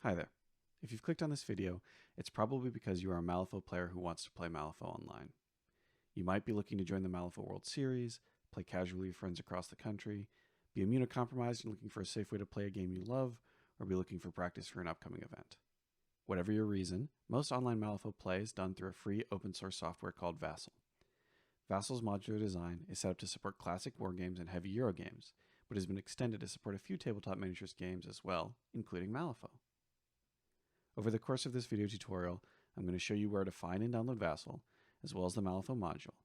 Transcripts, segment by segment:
Hi there. If you've clicked on this video, it's probably because you are a Malifaux player who wants to play Malifaux online. You might be looking to join the Malifaux World Series, play casually with friends across the country, be immunocompromised and looking for a safe way to play a game you love, or be looking for practice for an upcoming event. Whatever your reason, most online Malifaux play is done through a free open source software called Vassal. Vassal's modular design is set up to support classic war games and heavy Euro games, but has been extended to support a few tabletop miniatures games as well, including Malifaux. Over the course of this video tutorial, I'm going to show you where to find and download Vassal, as well as the Malifaux module.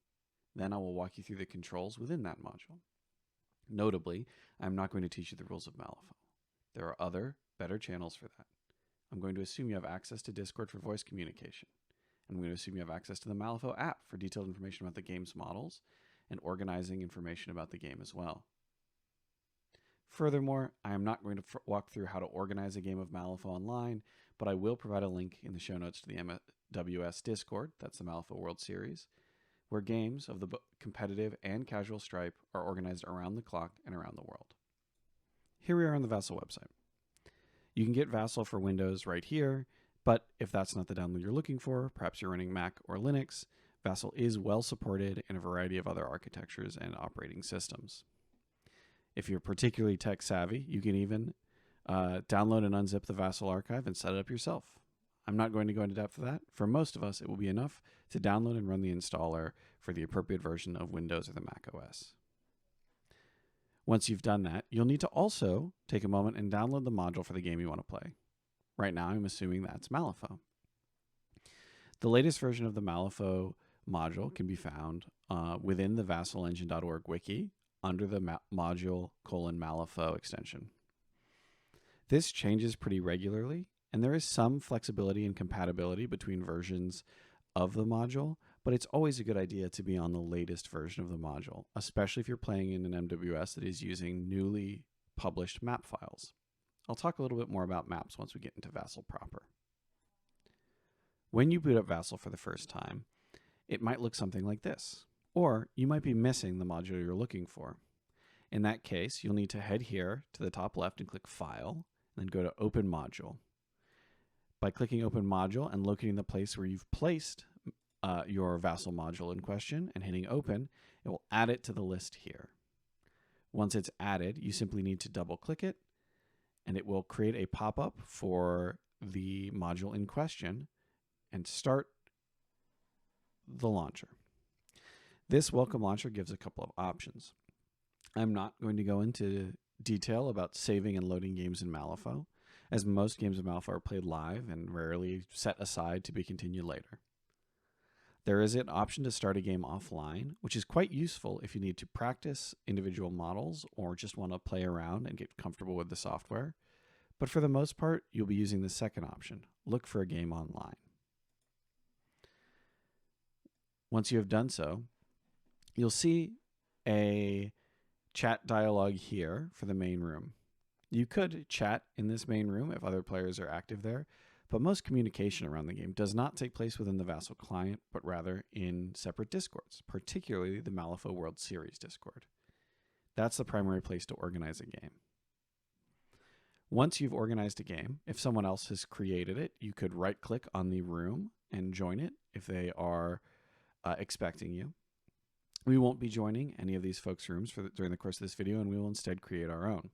Then I will walk you through the controls within that module. Notably, I'm not going to teach you the rules of Malifaux. There are other, better channels for that. I'm going to assume you have access to Discord for voice communication. I'm going to assume you have access to the Malifaux app for detailed information about the game's models and organizing information about the game as well. Furthermore, I am not going to walk through how to organize a game of Malifaux online, but I will provide a link in the show notes to the MWS Discord, that's the Malifaux World Series, where games of the competitive and casual stripe are organized around the clock and around the world. Here we are on the Vassal website. You can get Vassal for Windows right here, but if that's not the download you're looking for, perhaps you're running Mac or Linux, Vassal is well supported in a variety of other architectures and operating systems. If you're particularly tech savvy, you can even download and unzip the Vassal archive and set it up yourself. I'm not going to go into depth of that. For most of us, it will be enough to download and run the installer for the appropriate version of Windows or the Mac OS. Once you've done that, you'll need to also take a moment and download the module for the game you want to play. Right now, I'm assuming that's Malifaux. The latest version of the Malifaux module can be found within the vassalengine.org wiki under the module :Malifaux extension. This changes pretty regularly, and there is some flexibility and compatibility between versions of the module, but it's always a good idea to be on the latest version of the module, especially if you're playing in an MWS that is using newly published map files. I'll talk a little bit more about maps once we get into Vassal proper. When you boot up Vassal for the first time, it might look something like this, or you might be missing the module you're looking for. In that case, you'll need to head here to the top left and click File, and then go to Open Module. By clicking Open Module and locating the place where you've placed your Vassal module in question and hitting Open, it will add it to the list here. Once it's added, you simply need to double click it, and it will create a pop-up for the module in question and start the launcher. This welcome launcher gives a couple of options. I'm not going to go into detail about saving and loading games in Malifaux, as most games of Malifaux are played live and rarely set aside to be continued later. There is an option to start a game offline, which is quite useful if you need to practice individual models or just want to play around and get comfortable with the software. But for the most part, you'll be using the second option, look for a game online. Once you have done so, you'll see a chat dialog here for the main room. You could chat in this main room if other players are active there, but most communication around the game does not take place within the Vassal client, but rather in separate Discords, particularly the Malifaux World Series Discord. That's the primary place to organize a game. Once you've organized a game, if someone else has created it, you could right-click on the room and join it if they are expecting you. We won't be joining any of these folks' rooms during the course of this video, and we will instead create our own.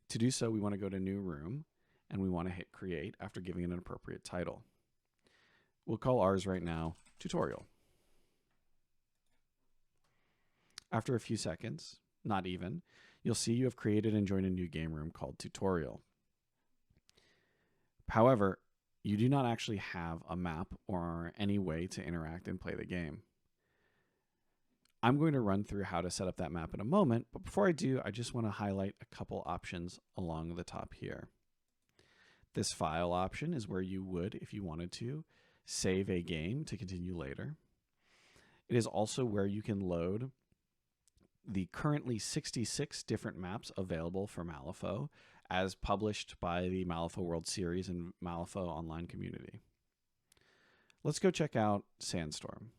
To do so, we want to go to New Room, and we want to hit Create after giving it an appropriate title. We'll call ours right now Tutorial. After a few seconds, not even, you'll see you have created and joined a new game room called Tutorial. However, you do not actually have a map or any way to interact and play the game. I'm going to run through how to set up that map in a moment, but before I do, I just want to highlight a couple options along the top here. This file option is where you would, if you wanted to, save a game to continue later. It is also where you can load the currently 66 different maps available for Malifaux as published by the Malifaux World Series and Malifaux online community. Let's go check out Sandstorm.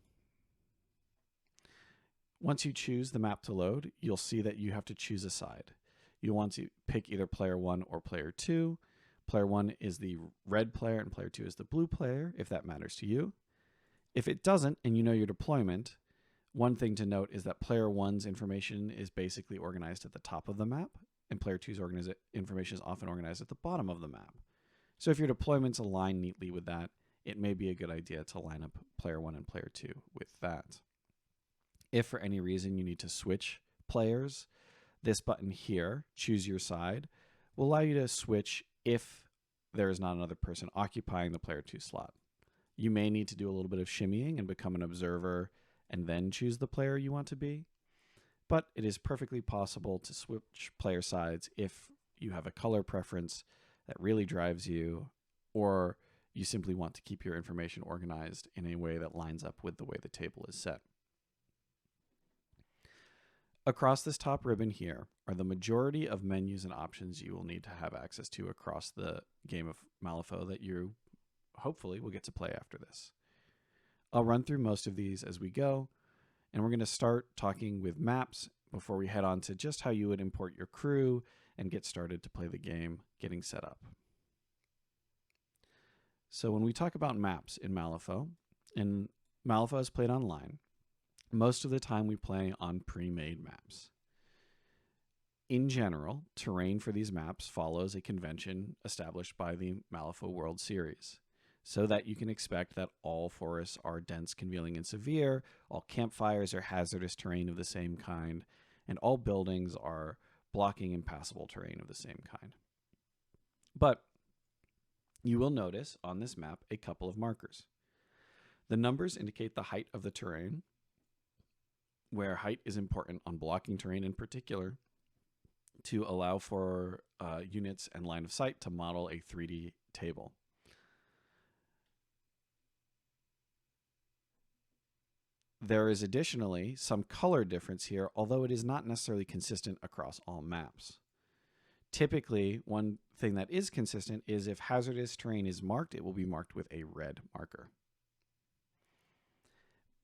Once you choose the map to load, you'll see that you have to choose a side. You'll want to pick either player 1 or player 2. Player 1 is the red player and player 2 is the blue player, if that matters to you. If it doesn't, and you know your deployment, one thing to note is that player 1's information is basically organized at the top of the map, and player 2's information is often organized at the bottom of the map. So if your deployments align neatly with that, it may be a good idea to line up player 1 and player 2 with that. If for any reason you need to switch players, this button here, choose your side, will allow you to switch if there is not another person occupying the player 2 slot. You may need to do a little bit of shimmying and become an observer and then choose the player you want to be, but it is perfectly possible to switch player sides if you have a color preference that really drives you, or you simply want to keep your information organized in a way that lines up with the way the table is set. Across this top ribbon here are the majority of menus and options you will need to have access to across the game of Malifaux that you hopefully will get to play after this. I'll run through most of these as we go, and we're going to start talking with maps before we head on to just how you would import your crew and get started to play the game, getting set up. So when we talk about maps in Malifaux, and Malifaux is played online, most of the time we play on pre-made maps. In general, terrain for these maps follows a convention established by the Malifaux World Series, so that you can expect that all forests are dense, congealing, and severe, all campfires are hazardous terrain of the same kind, and all buildings are blocking impassable terrain of the same kind. But you will notice on this map a couple of markers. The numbers indicate the height of the terrain, where height is important on blocking terrain in particular to allow for units and line of sight to model a 3D table. There is additionally some color difference here, although it is not necessarily consistent across all maps. Typically, one thing that is consistent is if hazardous terrain is marked, it will be marked with a red marker.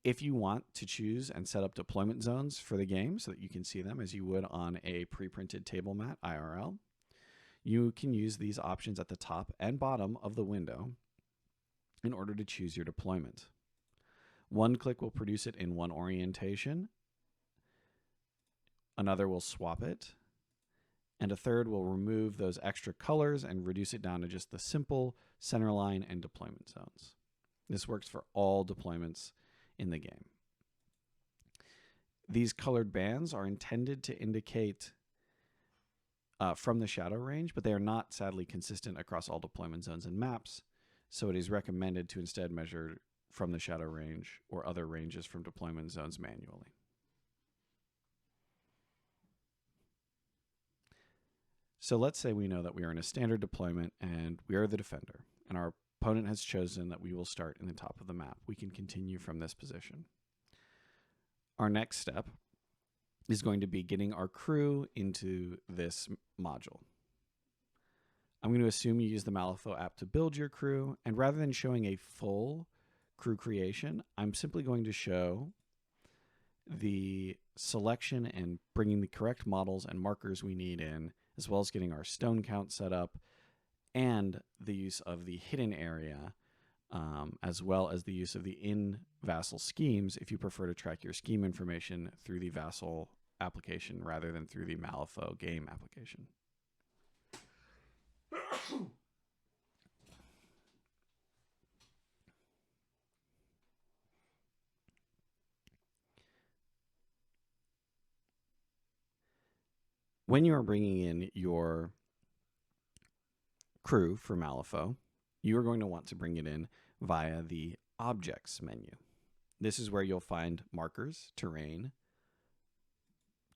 If you want to choose and set up deployment zones for the game so that you can see them as you would on a pre-printed table mat IRL, you can use these options at the top and bottom of the window in order to choose your deployment. One click will produce it in one orientation, another will swap it, and a third will remove those extra colors and reduce it down to just the simple centerline and deployment zones. This works for all deployments in the game. These colored bands are intended to indicate from the shadow range, but they are not sadly consistent across all deployment zones and maps, so it is recommended to instead measure from the shadow range or other ranges from deployment zones manually. So let's say we know that we are in a standard deployment and we are the defender, and our opponent has chosen that we will start in the top of the map. We can continue from this position. Our next step is going to be getting our crew into this module. I'm going to assume you use the Malifaux app to build your crew, and rather than showing a full crew creation, I'm simply going to show the selection and bringing the correct models and markers we need in, as well as getting our stone count set up, and the use of the hidden area, as well as the use of the in-Vassal schemes if you prefer to track your scheme information through the Vassal application rather than through the Malifaux game application. When you are bringing in your crew for Malifaux, you are going to want to bring it in via the Objects menu. This is where you'll find markers, terrain,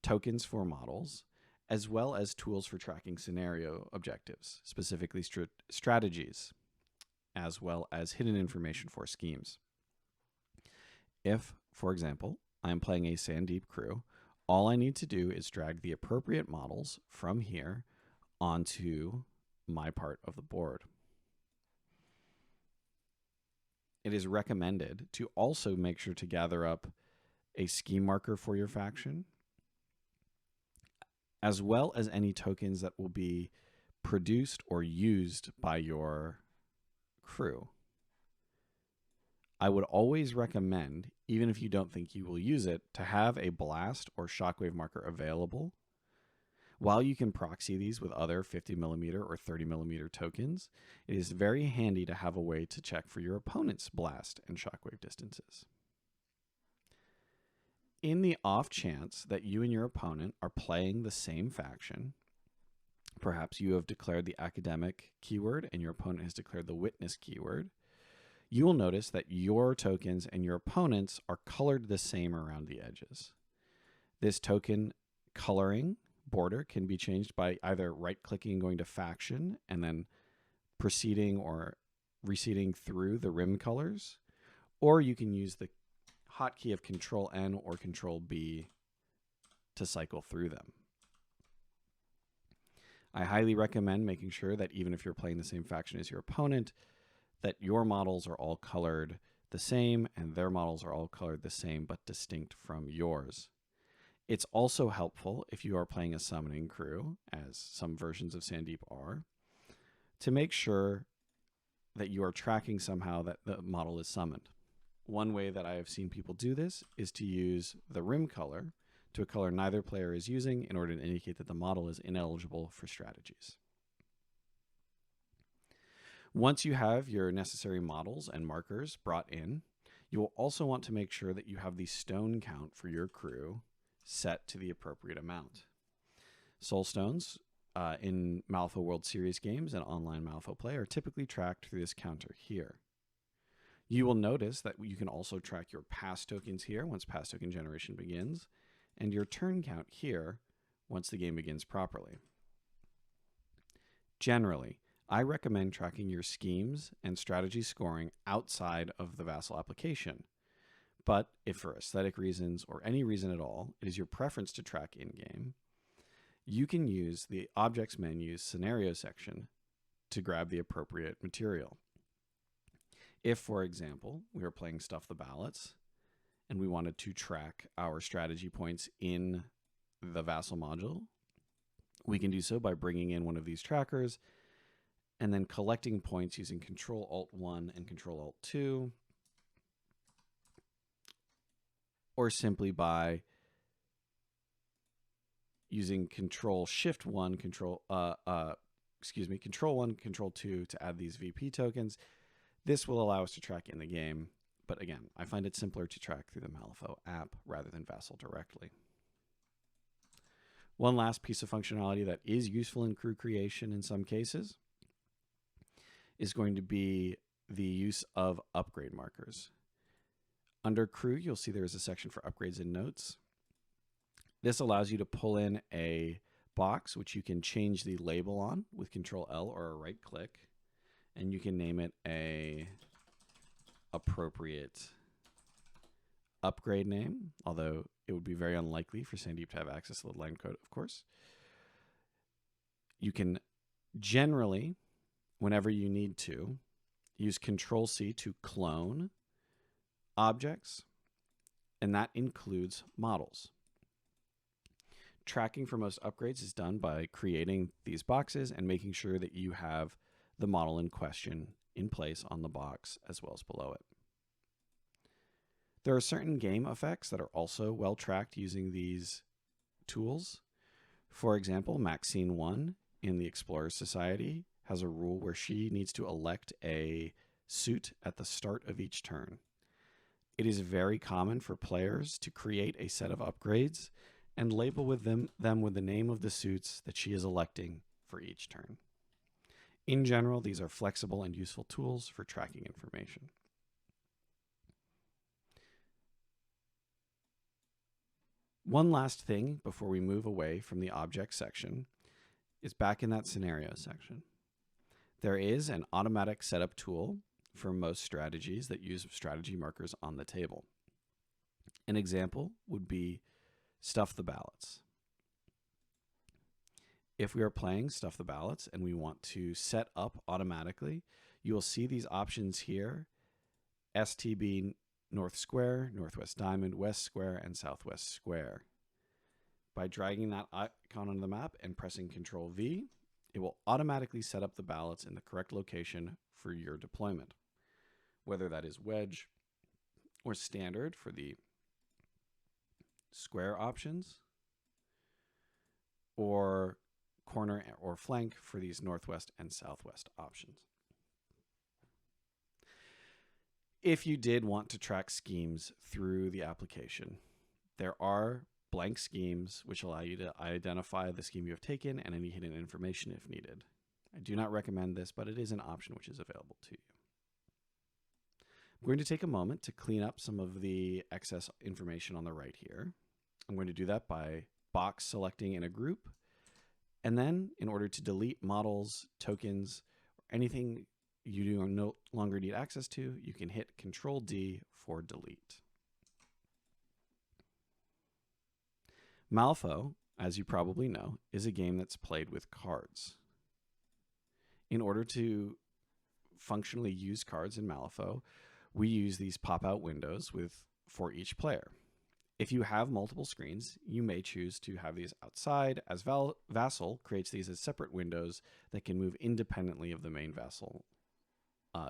tokens for models, as well as tools for tracking scenario objectives, specifically strategies, as well as hidden information for schemes. If, for example, I'm playing a Sand Deep crew, all I need to do is drag the appropriate models from here onto my part of the board. It is recommended to also make sure to gather up a scheme marker for your faction, as well as any tokens that will be produced or used by your crew. I would always recommend, even if you don't think you will use it, to have a blast or shockwave marker available. While you can proxy these with other 50mm or 30mm tokens, it is very handy to have a way to check for your opponent's blast and shockwave distances. In the off chance that you and your opponent are playing the same faction, perhaps you have declared the academic keyword and your opponent has declared the witness keyword, you will notice that your tokens and your opponent's are colored the same around the edges. This token coloring border can be changed by either right-clicking and going to faction and then proceeding or receding through the rim colors, or you can use the hotkey of Control-N or Control-B to cycle through them. I highly recommend making sure that even if you're playing the same faction as your opponent, that your models are all colored the same and their models are all colored the same but distinct from yours. It's also helpful if you are playing a summoning crew, as some versions of Sandeep are, to make sure that you are tracking somehow that the model is summoned. One way that I have seen people do this is to use the rim color to a color neither player is using in order to indicate that the model is ineligible for strategies. Once you have your necessary models and markers brought in, you will also want to make sure that you have the stone count for your crew set to the appropriate amount. Soul stones in Malifaux World Series games and online Malifaux play are typically tracked through this counter here. You will notice that you can also track your pass tokens here once pass token generation begins, and your turn count here once the game begins properly. Generally, I recommend tracking your schemes and strategy scoring outside of the Vassal application. But if for aesthetic reasons or any reason at all, it is your preference to track in-game, you can use the Objects menu's Scenario section to grab the appropriate material. If, for example, we were playing Stuff the Ballots and we wanted to track our strategy points in the Vassal module, we can do so by bringing in one of these trackers and then collecting points using Control-Alt-1 and Control-Alt-2, or simply by using Control-Shift-1, Control-1, Control-2 to add these VP tokens. This will allow us to track in the game, but again, I find it simpler to track through the Malifaux app rather than Vassal directly. One last piece of functionality that is useful in crew creation in some cases is going to be the use of upgrade markers. Under crew, you'll see there is a section for upgrades and notes. This allows you to pull in a box which you can change the label on with Control-L or a right click, and you can name it a appropriate upgrade name, although it would be very unlikely for Sandeep to have access to the line code, of course. You can generally, whenever you need to, use Control-C to clone objects, and that includes models. Tracking for most upgrades is done by creating these boxes and making sure that you have the model in question in place on the box as well as below it. There are certain game effects that are also well tracked using these tools. For example, Maxine 1 in the Explorers Society has a rule where she needs to elect a suit at the start of each turn. It is very common for players to create a set of upgrades and label with them with the name of the suits that she is electing for each turn. In general, these are flexible and useful tools for tracking information. One last thing before we move away from the object section is back in that scenario section. There is an automatic setup tool for most strategies that use strategy markers on the table. An example would be Stuff the Ballots. If we are playing Stuff the Ballots and we want to set up automatically, you will see these options here: STB North Square, Northwest Diamond, West Square, and Southwest Square. By dragging that icon on the map and pressing Control-V, It will automatically set up the ballots in the correct location for your deployment, whether that is wedge or standard for the square options, or corner or flank for these northwest and southwest options. If you did want to track schemes through the application, there are blank schemes which allow you to identify the scheme you have taken and any hidden information if needed. I do not recommend this, but it is an option which is available to you. I'm going to take a moment to clean up some of the excess information on the right here. I'm going to do that by box selecting in a group. And then in order to delete models, tokens, or anything you do no longer need access to, you can hit Control-D for delete. Malifaux, as you probably know, is a game that's played with cards. In order to functionally use cards in Malifaux, we use these pop-out windows for each player. If you have multiple screens, you may choose to have these outside, as Vassal creates these as separate windows that can move independently of the main Vassal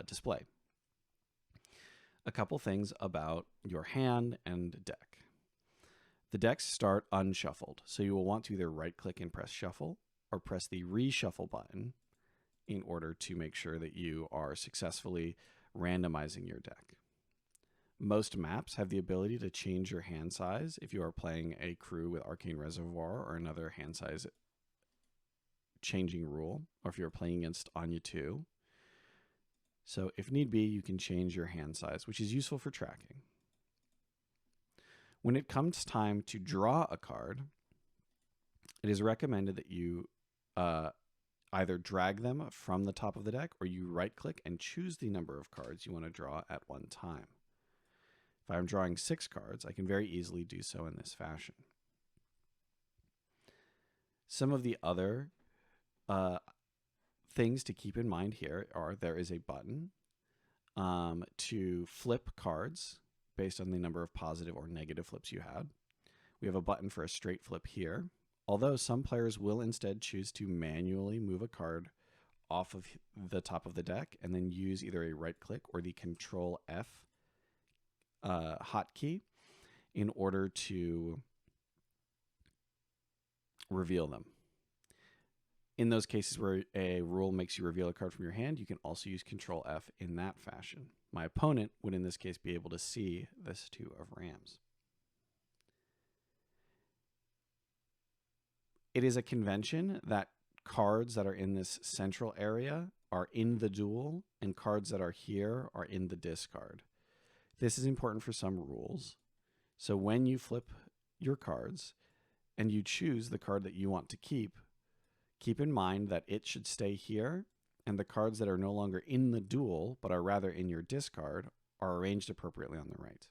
display. A couple things about your hand and deck. The decks start unshuffled, so you will want to either right-click and press shuffle or press the reshuffle button in order to make sure that you are successfully randomizing your deck. Most maps have the ability to change your hand size if you are playing a crew with Arcane Reservoir or another hand size changing rule, or if you're playing against Anya 2. So if need be, you can change your hand size, which is useful for tracking. When it comes time to draw a card, it is recommended that you either drag them from the top of the deck or you right-click and choose the number of cards you want to draw at one time. If I'm drawing 6 cards, I can very easily do so in this fashion. Some of the other things to keep in mind here are there is a button to flip cards based on the number of positive or negative flips you had. We have a button for a straight flip here, although some players will instead choose to manually move a card off of the top of the deck and then use either a right click or the Control F hotkey in order to reveal them. In those cases where a rule makes you reveal a card from your hand, you can also use Control F in that fashion. My opponent would in this case be able to see this 2 of Rams. It is a convention that cards that are in this central area are in the duel and cards that are here are in the discard. This is important for some rules. So when you flip your cards and you choose the card that you want to keep in mind that it should stay here, and the cards that are no longer in the duel but are rather in your discard are arranged appropriately on the right.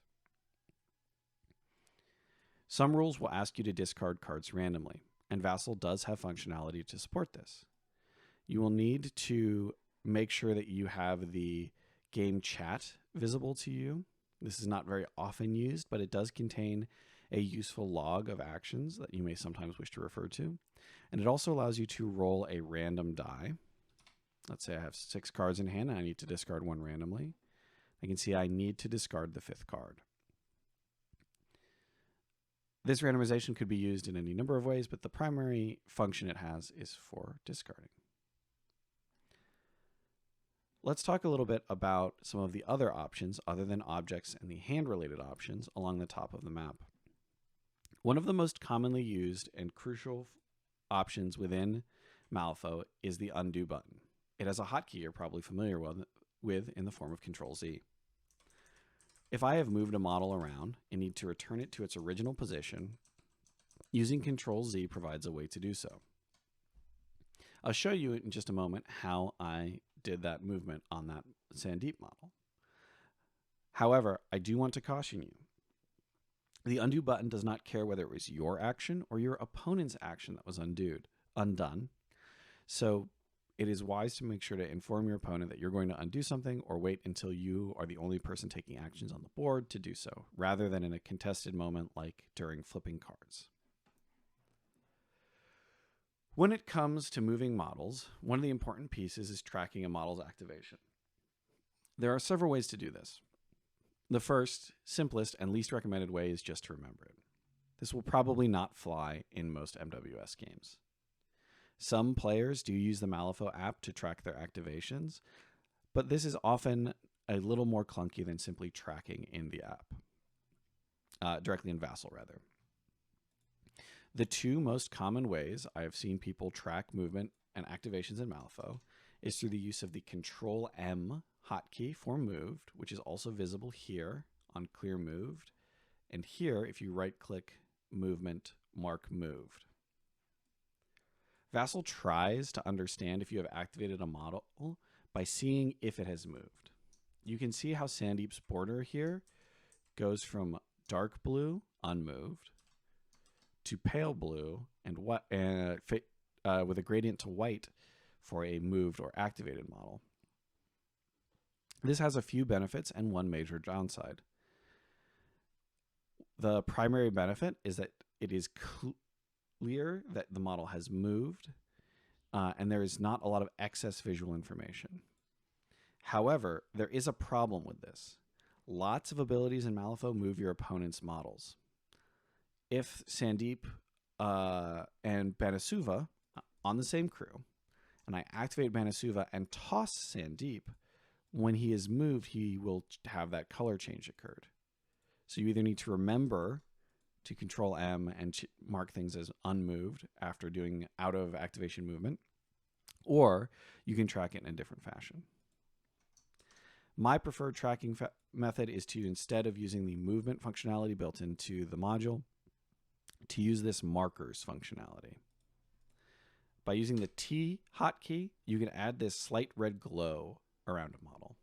Some rules will ask you to discard cards randomly, and Vassal does have functionality to support this. You will need to make sure that you have the game chat visible to you. This is not very often used, but it does contain a useful log of actions that you may sometimes wish to refer to. And it also allows you to roll a random die. Let's say I have 6 cards in hand and I need to discard 1 randomly. I can see I need to discard the 5th card. This randomization could be used in any number of ways, but the primary function it has is for discarding. Let's talk a little bit about some of the other options other than objects and the hand-related options along the top of the map. One of the most commonly used and crucial options within Malifaux is the undo button. It has a hotkey you're probably familiar with in the form of Control-Z. If I have moved a model around and need to return it to its original position, using Control-Z provides a way to do so. I'll show you in just a moment how I did that movement on that Sandeep model. However, I do want to caution you. The undo button does not care whether it was your action or your opponent's action that was undone. So it is wise to make sure to inform your opponent that you're going to undo something or wait until you are the only person taking actions on the board to do so, rather than in a contested moment like during flipping cards. When it comes to moving models, one of the important pieces is tracking a model's activation. There are several ways to do this. The first, simplest, and least recommended way is just to remember it. This will probably not fly in most MWS games. Some players do use the Malifaux app to track their activations, but this is often a little more clunky than simply tracking in the app, directly in Vassal, rather. The two most common ways I have seen people track movement and activations in Malifaux is through the use of the Control M hotkey for moved, which is also visible here on clear moved, and here if you right-click movement, mark moved. Vassal tries to understand if you have activated a model by seeing if it has moved. You can see how Sandeep's border here goes from dark blue, unmoved, to pale blue and with a gradient to white for a moved or activated model. This has a few benefits and one major downside. The primary benefit is that it is clear that the model has moved, and there is not a lot of excess visual information. However, there is a problem with this. Lots of abilities in Malifaux move your opponent's models. If Sandeep and Banasuva on the same crew, and I activate Banasuva and toss Sandeep, when he is moved, he will have that color change occurred. So you either need to remember to Control M and mark things as unmoved after doing out of activation movement, or you can track it in a different fashion. My preferred tracking method is to, instead of using the movement functionality built into the module, to use this markers functionality. By using the T hotkey, you can add this slight red glow around a model.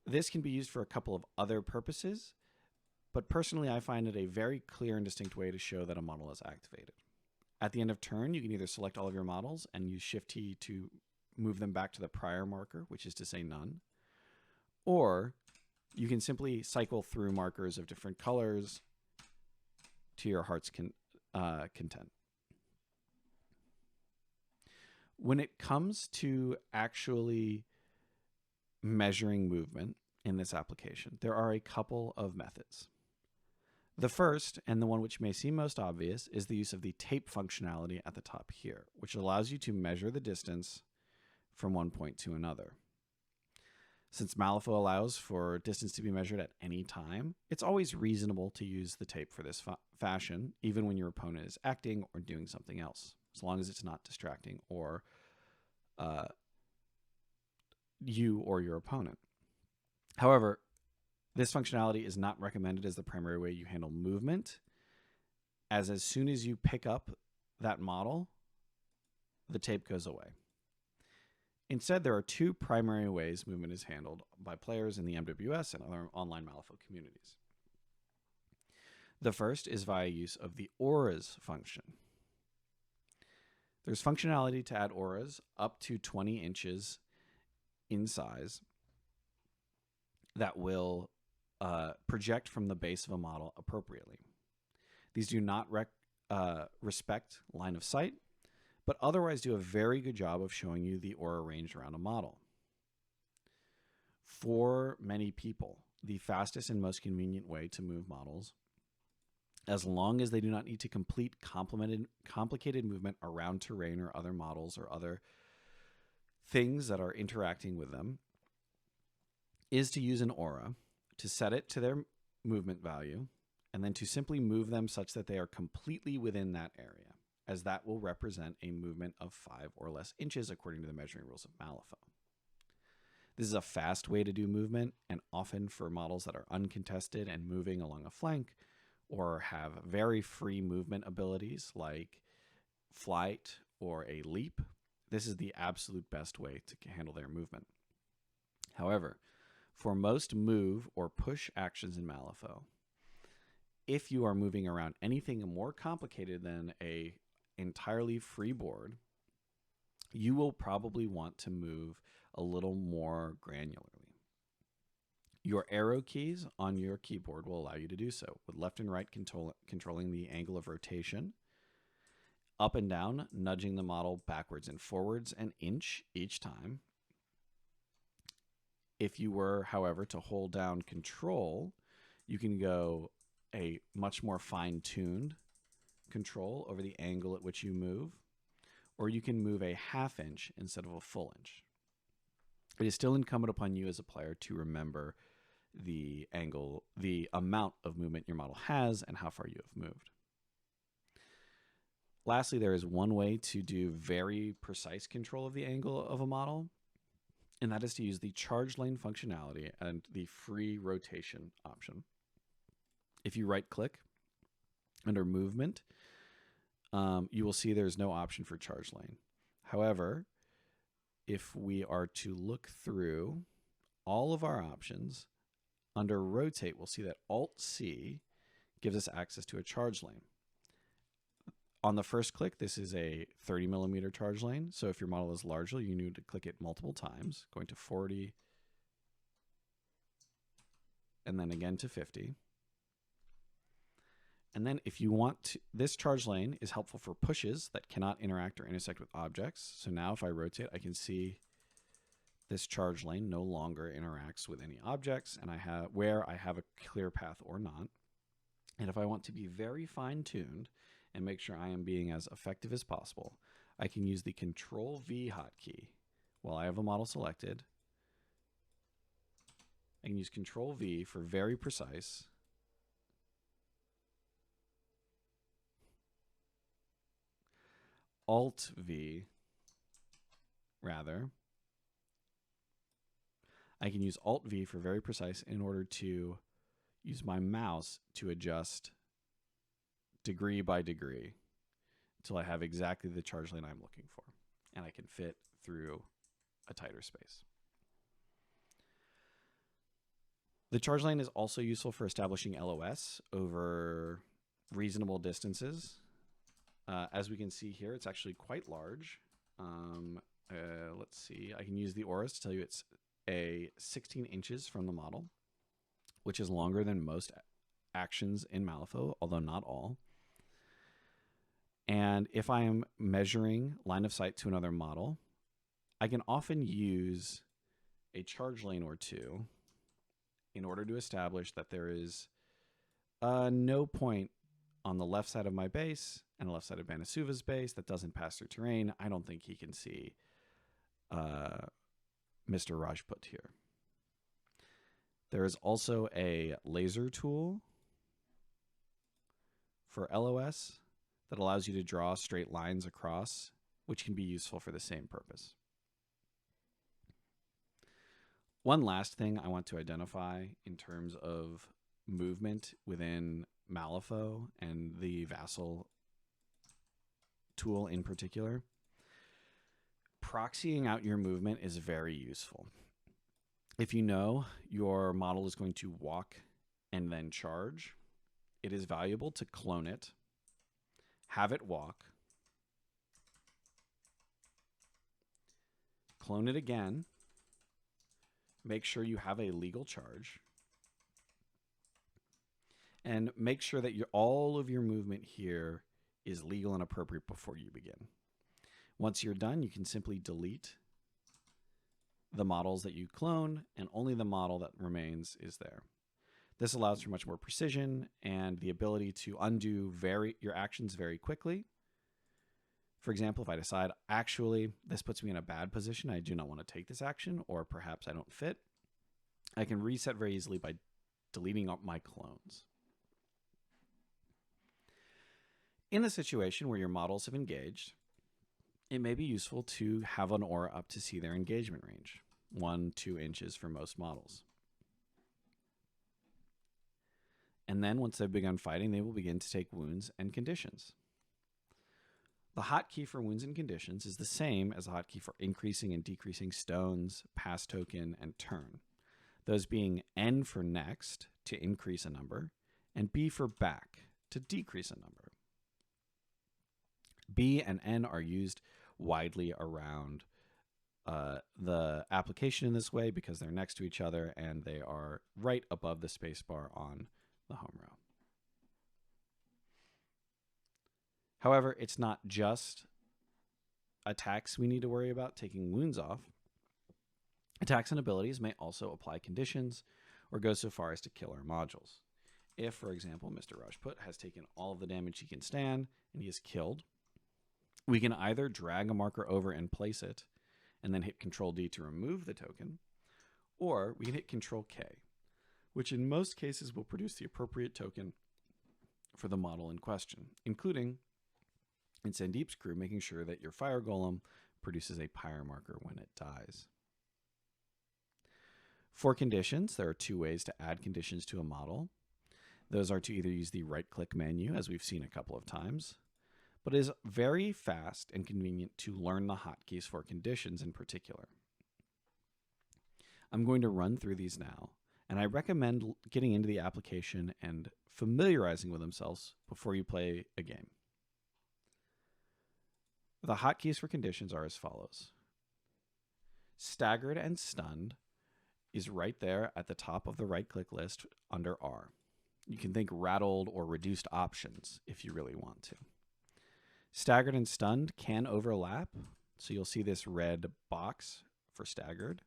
This can be used for a couple of other purposes, but personally I find it a very clear and distinct way to show that a model is activated. At the end of turn, you can either select all of your models and use Shift T to move them back to the prior marker, which is to say none, or you can simply cycle through markers of different colors to your heart's content. When it comes to actually measuring movement in this application, there are a couple of methods. The first, and the one which may seem most obvious, is the use of the tape functionality at the top here, which allows you to measure the distance from one point to another. Since Malifaux allows for distance to be measured at any time, it's always reasonable to use the tape for this fashion, even when your opponent is acting or doing something else, as long as it's not distracting or you or your opponent. However, this functionality is not recommended as the primary way you handle movement, as soon as you pick up that model, the tape goes away. Instead, there are two primary ways movement is handled by players in the MWS and other online Malifaux communities. The first is via use of the auras function. There's functionality to add auras up to 20 inches in size that will project from the base of a model appropriately. These do not respect line of sight, but otherwise do a very good job of showing you the aura range around a model. For many people, the fastest and most convenient way to move models, as long as they do not need to complete complicated movement around terrain or other models or other things that are interacting with them, is to use an aura, to set it to their movement value, and then to simply move them such that they are completely within that area, as that will represent a movement of 5 or less inches according to the measuring rules of Malifaux. This is a fast way to do movement, and often for models that are uncontested and moving along a flank, or have very free movement abilities like flight or a leap, this is the absolute best way to handle their movement. However, for most move or push actions in Malifaux, if you are moving around anything more complicated than a entirely free board, you will probably want to move a little more granularly. Your arrow keys on your keyboard will allow you to do so, with left and right controlling the angle of rotation. up and down, nudging the model backwards and forwards an inch each time. If you were, however, to hold down Control, you can go a much more fine-tuned control over the angle at which you move, or you can move a ½ inch instead of a full inch. It is still incumbent upon you as a player to remember the angle, the amount of movement your model has, and how far you have moved. Lastly, there is one way to do very precise control of the angle of a model, and that is to use the charge lane functionality and the free rotation option. If you right-click under Movement, you will see there's no option for charge lane. However, if we are to look through all of our options, under Rotate, we'll see that Alt-C gives us access to a charge lane. On the first click, this is a 30 millimeter charge lane. So if your model is larger, you need to click it multiple times, going to 40, and then again to 50. And then if you want to, this charge lane is helpful for pushes that cannot interact or intersect with objects. So now if I rotate, I can see this charge lane no longer interacts with any objects, and I have where I have a clear path or not. And if I want to be very fine-tuned and make sure I am being as effective as possible, I can use the Control-V hotkey. While I have a model selected, I can use Control-V for very precise, Alt-V, rather. I can use Alt-V for very precise in order to use my mouse to adjust degree by degree until I have exactly the charge lane I'm looking for, and I can fit through a tighter space. The charge lane is also useful for establishing LOS over reasonable distances. As we can see here, it's actually quite large. Let's see, I can use the auras to tell you it's 16 inches from the model, which is longer than most actions in Malifaux, although not all. And if I am measuring line of sight to another model, I can often use a charge lane or two in order to establish that there is no point on the left side of my base and the left side of Banasuva's base that doesn't pass through terrain. I don't think he can see Mr. Rajput here. There is also a laser tool for LOS that allows you to draw straight lines across, which can be useful for the same purpose. One last thing I want to identify in terms of movement within Malifaux and the Vassal tool in particular. Proxying out your movement is very useful. If you know your model is going to walk and then charge, it is valuable to clone it, have it walk, clone it again, make sure you have a legal charge, and make sure that all of your movement here is legal and appropriate before you begin. Once you're done, you can simply delete the models that you clone, and only the model that remains is there. This allows for much more precision and the ability to undo your actions very quickly. For example, if I decide, actually, this puts me in a bad position, I do not want to take this action, or perhaps I don't fit, I can reset very easily by deleting up my clones. In a situation where your models have engaged, it may be useful to have an aura up to see their engagement range, 1-2 inches for most models. And then once they've begun fighting, they will begin to take wounds and conditions. The hotkey for wounds and conditions is the same as the hotkey for increasing and decreasing stones, pass token, and turn. Those being N for next to increase a number, and B for back to decrease a number. B and N are used widely around the application in this way because they're next to each other and they are right above the spacebar on the home row. However, it's not just attacks we need to worry about taking wounds off. Attacks and abilities may also apply conditions or go so far as to kill our modules. If, for example, Mr. Rajput has taken all of the damage he can stand and he is killed, we can either drag a marker over and place it and then hit Control D to remove the token, or we can hit Control K, which in most cases will produce the appropriate token for the model in question, including in Sandeep's crew, making sure that your fire golem produces a pyre marker when it dies. For conditions, there are two ways to add conditions to a model. Those are to either use the right-click menu, as we've seen a couple of times, but it is very fast and convenient to learn the hotkeys for conditions in particular. I'm going to run through these now, and I recommend getting into the application and familiarizing with themselves before you play a game. The hotkeys for conditions are as follows. Staggered and stunned is right there at the top of the right-click list under R. You can think rattled or reduced options if you really want to. Staggered and stunned can overlap, so you'll see this red box for staggered,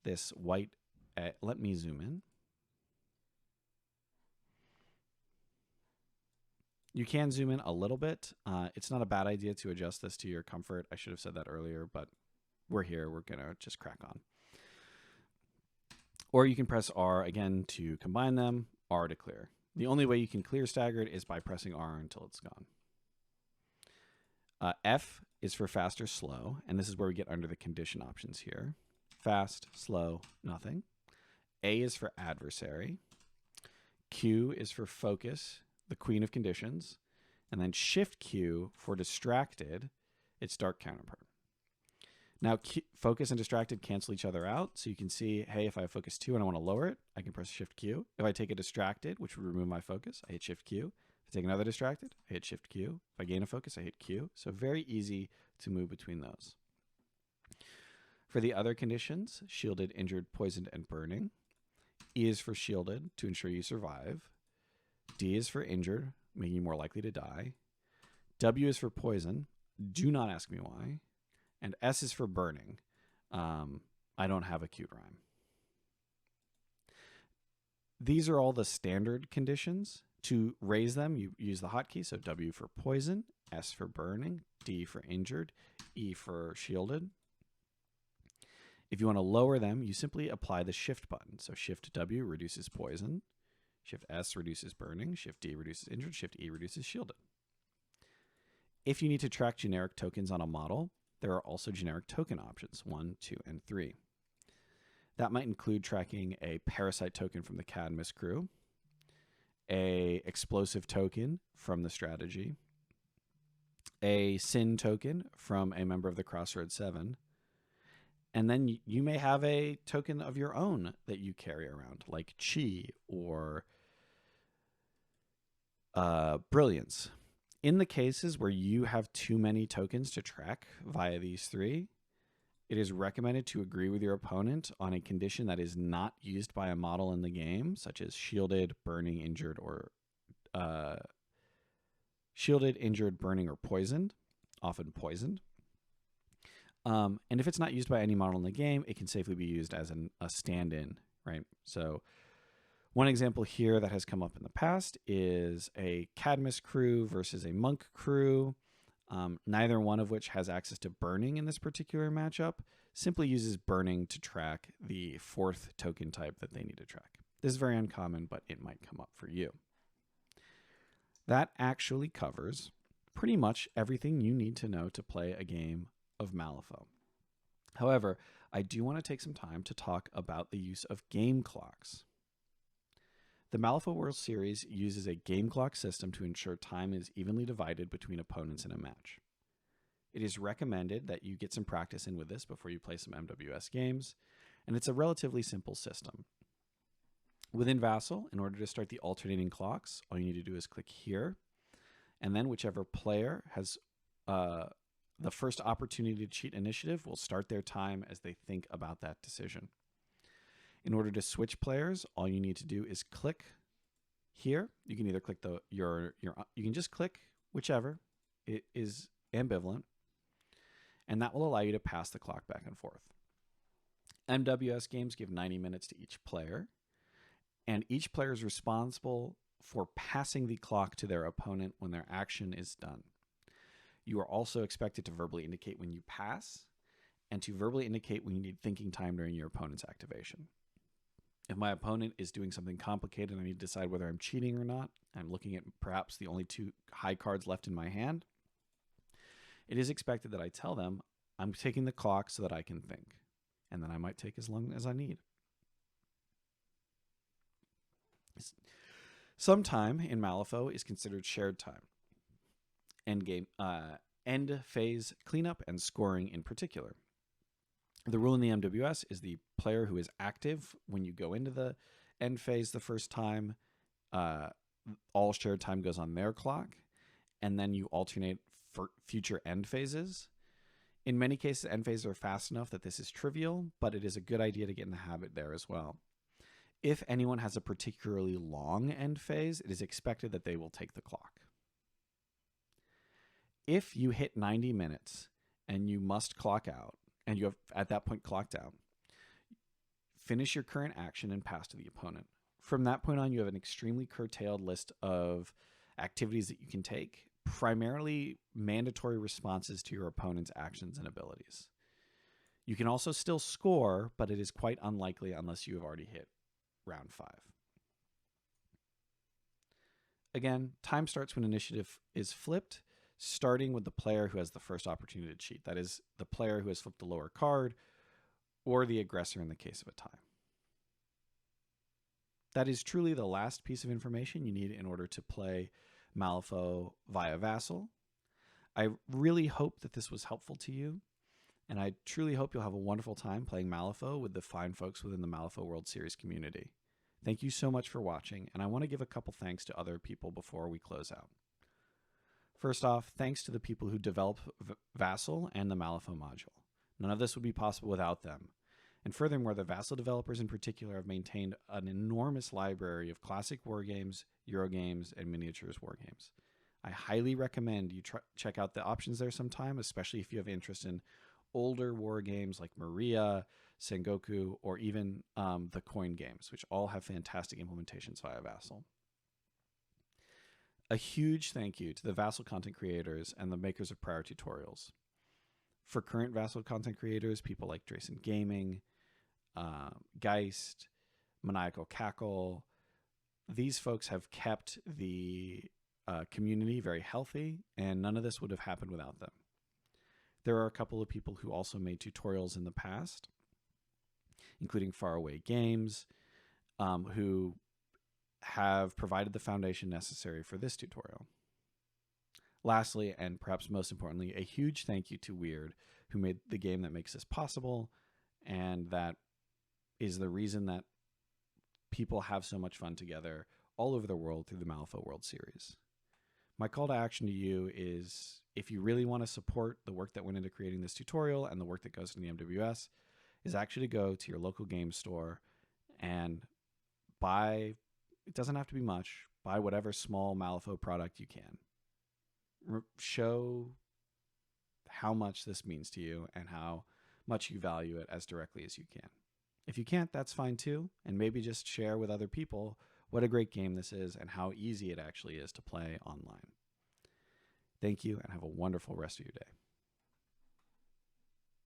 this white, let me zoom in. You can zoom in a little bit. It's not a bad idea to adjust this to your comfort. I should have said that earlier, but we're here. We're going to just crack on. Or you can press R again to combine them, R to clear. The only way you can clear staggered is by pressing R until it's gone. F is for fast or slow, and this is where we get under the condition options here. Fast, slow, nothing. A is for adversary. Q is for focus, the queen of conditions. And then Shift Q for distracted, its dark counterpart. Now, focus and distracted cancel each other out. So you can see, hey, if I have focus 2 and I want to lower it, I can press Shift Q. If I take a distracted, which would remove my focus, I hit Shift Q. If I take another distracted, I hit Shift Q. If I gain a focus, I hit Q. So very easy to move between those. For the other conditions, shielded, injured, poisoned, and burning. E is for shielded, to ensure you survive. D is for injured, making you more likely to die. W is for poison. Do not ask me why. And S is for burning. I don't have a cute rhyme. These are all the standard conditions. To raise them, you use the hotkey. So W for poison, S for burning, D for injured, E for shielded. If you want to lower them, you simply apply the Shift button. So Shift W reduces poison, Shift S reduces burning, Shift D reduces injured, Shift E reduces shielded. If you need to track generic tokens on a model, there are also generic token options, 1, 2, and 3. That might include tracking a parasite token from the Cadmus crew, a explosive token from the strategy, a sin token from a member of the Crossroads 7, and then you may have a token of your own that you carry around, like Chi or Brilliance. In the cases where you have too many tokens to track via these three, it is recommended to agree with your opponent on a condition that is not used by a model in the game, such as shielded, burning, injured, or shielded, injured, burning, or poisoned, often poisoned. And if it's not used by any model in the game, it can safely be used as a stand-in, right? So one example here that has come up in the past is a Cadmus crew versus a Monk crew, neither one of which has access to burning in this particular matchup, simply uses burning to track the fourth token type that they need to track. This is very uncommon, but it might come up for you. That actually covers pretty much everything you need to know to play a game of Malifaux. However, I do want to take some time to talk about the use of game clocks. The Malifaux World Series uses a game clock system to ensure time is evenly divided between opponents in a match. It is recommended that you get some practice in with this before you play some MWS games, and it's a relatively simple system. Within Vassal, in order to start the alternating clocks, all you need to do is click here, and then whichever player has the first opportunity to cheat initiative will start their time as they think about that decision. In order to switch players, all you need to do is click here. You can either click you can just click whichever, It is ambivalent, and that will allow you to pass the clock back and forth. MWS games give 90 minutes to each player, and each player is responsible for passing the clock to their opponent when their action is done. You are also expected to verbally indicate when you pass and to verbally indicate when you need thinking time during your opponent's activation. If my opponent is doing something complicated and I need to decide whether I'm cheating or not, I'm looking at perhaps the only 2 high cards left in my hand, it is expected that I tell them I'm taking the clock so that I can think, and then I might take as long as I need. Some time in Malifaux is considered shared time. End phase cleanup and scoring in particular. The rule in the MWS is the player who is active when you go into the end phase the first time, all shared time goes on their clock, and then you alternate for future end phases. In many cases, end phases are fast enough that this is trivial, but it is a good idea to get in the habit there as well. If anyone has a particularly long end phase, it is expected that they will take the clock. If you hit 90 minutes and you must clock out, and you have at that point clocked out, finish your current action and pass to the opponent. From that point on, you have an extremely curtailed list of activities that you can take, primarily mandatory responses to your opponent's actions and abilities. You can also still score, but it is quite unlikely unless you have already hit round 5. Again, time starts when initiative is flipped, starting with the player who has the first opportunity to cheat. That is, the player who has flipped the lower card, or the aggressor in the case of a tie. That is truly the last piece of information you need in order to play Malifaux via Vassal. I really hope that this was helpful to you, and I truly hope you'll have a wonderful time playing Malifaux with the fine folks within the Malifaux World Series community. Thank you so much for watching, and I want to give a couple thanks to other people before we close out. First off, thanks to the people who developed Vassal and the Malifaux module. None of this would be possible without them. And furthermore, the Vassal developers in particular have maintained an enormous library of classic wargames, Eurogames, and miniatures wargames. I highly recommend you check out the options there sometime, especially if you have interest in older wargames like Maria, Sengoku, or even the coin games, which all have fantastic implementations via Vassal. A huge thank you to the Vassal content creators and the makers of prior tutorials. For current Vassal content creators, people like Drayson Gaming, Geist, Maniacal Cackle, these folks have kept the community very healthy, and none of this would have happened without them. There are a couple of people who also made tutorials in the past, including Faraway Games, who have provided the foundation necessary for this tutorial. Lastly, and perhaps most importantly, a huge thank you to Weird, who made the game that makes this possible, and that is the reason that people have so much fun together all over the world through the Malifaux World Series. My call to action to you is, if you really want to support the work that went into creating this tutorial and the work that goes into the MWS, is actually to go to your local game store and buy, it doesn't have to be much, buy whatever small Malifaux product you can. Show how much this means to you and how much you value it as directly as you can. If you can't, that's fine too, and maybe just share with other people what a great game this is and how easy it actually is to play online. Thank you, and have a wonderful rest of your day.